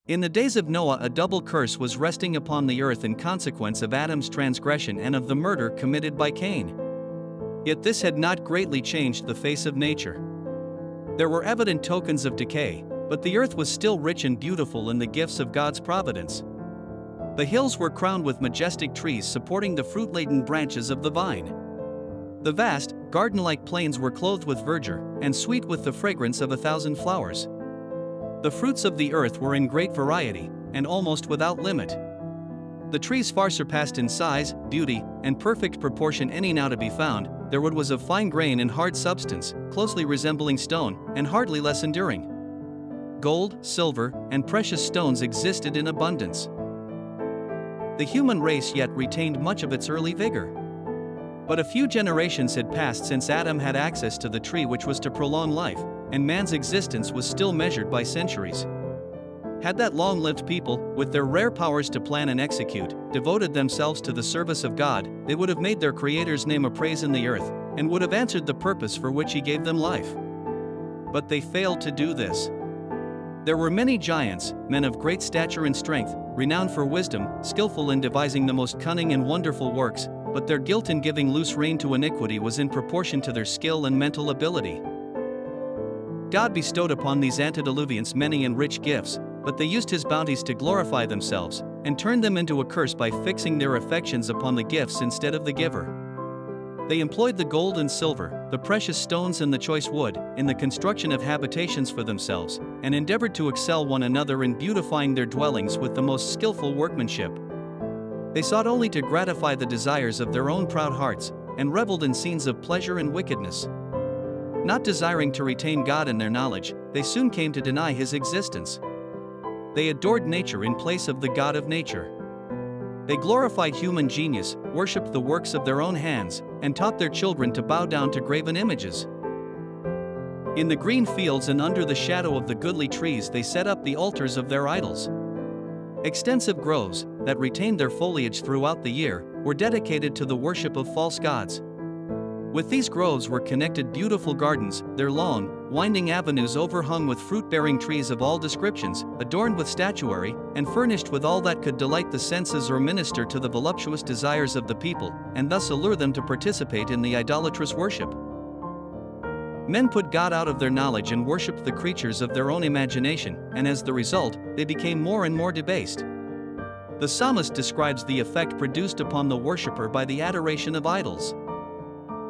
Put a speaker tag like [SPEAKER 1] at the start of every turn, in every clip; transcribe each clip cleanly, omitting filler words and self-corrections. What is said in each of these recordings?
[SPEAKER 1] In the days of Noah, a double curse was resting upon the earth in consequence of Adam's transgression and of the murder committed by Cain. Yet this had not greatly changed the face of nature. There were evident tokens of decay, but the earth was still rich and beautiful in the gifts of God's providence. The hills were crowned with majestic trees supporting the fruit-laden branches of the vine. The vast, garden-like plains were clothed with verdure, and sweet with the fragrance of 1,000 flowers. The fruits of the earth were in great variety, and almost without limit. The trees far surpassed in size, beauty, and perfect proportion any now to be found. Their wood was of fine grain and hard substance, closely resembling stone, and hardly less enduring. Gold, silver, and precious stones existed in abundance. The human race yet retained much of its early vigor. But a few generations had passed since Adam had access to the tree which was to prolong life, and man's existence was still measured by centuries. Had that long-lived people, with their rare powers to plan and execute, devoted themselves to the service of God, they would have made their Creator's name a praise in the earth, and would have answered the purpose for which He gave them life. But they failed to do this. There were many giants, men of great stature and strength, renowned for wisdom, skillful in devising the most cunning and wonderful works, but their guilt in giving loose rein to iniquity was in proportion to their skill and mental ability. God bestowed upon these antediluvians many and rich gifts, but they used His bounties to glorify themselves, and turned them into a curse by fixing their affections upon the gifts instead of the giver. They employed the gold and silver, the precious stones and the choice wood, in the construction of habitations for themselves, and endeavored to excel one another in beautifying their dwellings with the most skillful workmanship. They sought only to gratify the desires of their own proud hearts, and reveled in scenes of pleasure and wickedness. Not desiring to retain God in their knowledge, they soon came to deny His existence. They adored nature in place of the God of nature. They glorified human genius, worshipped the works of their own hands, and taught their children to bow down to graven images. In the green fields and under the shadow of the goodly trees they set up the altars of their idols. Extensive groves, that retained their foliage throughout the year, were dedicated to the worship of false gods. With these groves were connected beautiful gardens, their long, winding avenues overhung with fruit-bearing trees of all descriptions, adorned with statuary, and furnished with all that could delight the senses or minister to the voluptuous desires of the people, and thus allure them to participate in the idolatrous worship. Men put God out of their knowledge and worshipped the creatures of their own imagination, and as the result, they became more and more debased. The psalmist describes the effect produced upon the worshipper by the adoration of idols.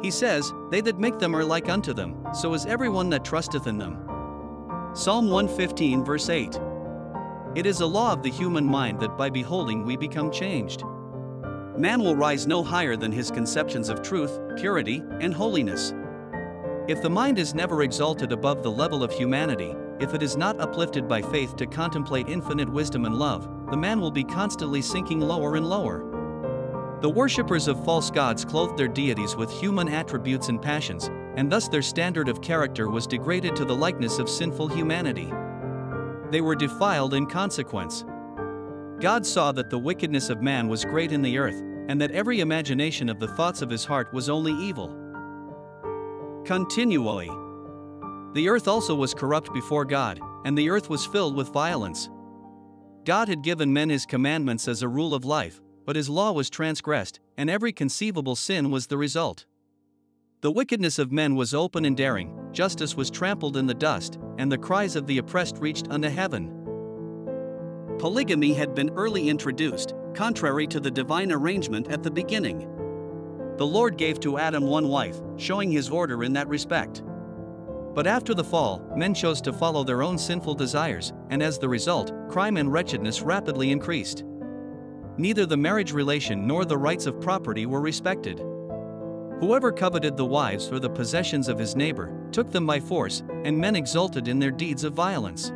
[SPEAKER 1] He says, "They that make them are like unto them, so is everyone that trusteth in them." Psalm 115 verse 8. It is a law of the human mind that by beholding we become changed. Man will rise no higher than his conceptions of truth, purity, and holiness. If the mind is never exalted above the level of humanity, if it is not uplifted by faith to contemplate infinite wisdom and love, the man will be constantly sinking lower and lower. The worshippers of false gods clothed their deities with human attributes and passions, and thus their standard of character was degraded to the likeness of sinful humanity. They were defiled in consequence. God saw that the wickedness of man was great in the earth, and that every imagination of the thoughts of his heart was only evil continually. The earth also was corrupt before God, and the earth was filled with violence. God had given men His commandments as a rule of life, but His law was transgressed, and every conceivable sin was the result. The wickedness of men was open and daring, justice was trampled in the dust, and the cries of the oppressed reached unto heaven. Polygamy had been early introduced, contrary to the divine arrangement at the beginning. The Lord gave to Adam one wife, showing His order in that respect. But after the fall, men chose to follow their own sinful desires, and as the result, crime and wretchedness rapidly increased. Neither the marriage relation nor the rights of property were respected. Whoever coveted the wives or the possessions of his neighbor took them by force, and men exulted in their deeds of violence.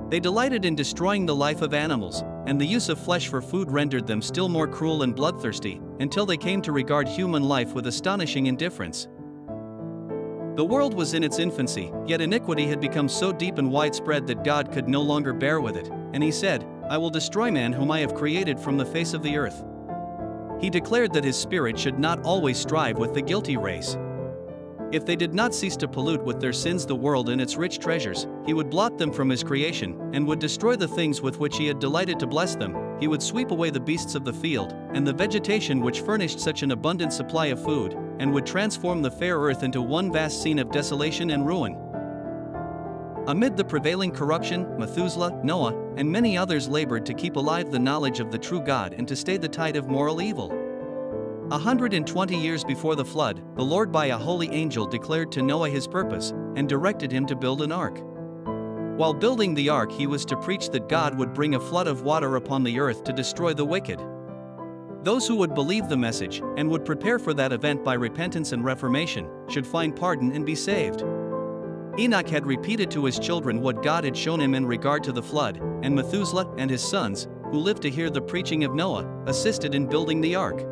[SPEAKER 1] They delighted in destroying the life of animals, and the use of flesh for food rendered them still more cruel and bloodthirsty, until they came to regard human life with astonishing indifference. The world was in its infancy, yet iniquity had become so deep and widespread that God could no longer bear with it, and He said, "I will destroy man whom I have created from the face of the earth." He declared that His Spirit should not always strive with the guilty race. If they did not cease to pollute with their sins the world and its rich treasures, he would blot them from his creation, and would destroy the things with which he had delighted to bless them. He would sweep away the beasts of the field, and the vegetation which furnished such an abundant supply of food, and would transform the fair earth into one vast scene of desolation and ruin. Amid the prevailing corruption, Methuselah, Noah, and many others labored to keep alive the knowledge of the true God and to stay the tide of moral evil. 120 years before the flood, the Lord by a holy angel declared to Noah his purpose, and directed him to build an ark. While building the ark, he was to preach that God would bring a flood of water upon the earth to destroy the wicked. Those who would believe the message, and would prepare for that event by repentance and reformation, should find pardon and be saved. Enoch had repeated to his children what God had shown him in regard to the flood, and Methuselah and his sons, who lived to hear the preaching of Noah, assisted in building the ark.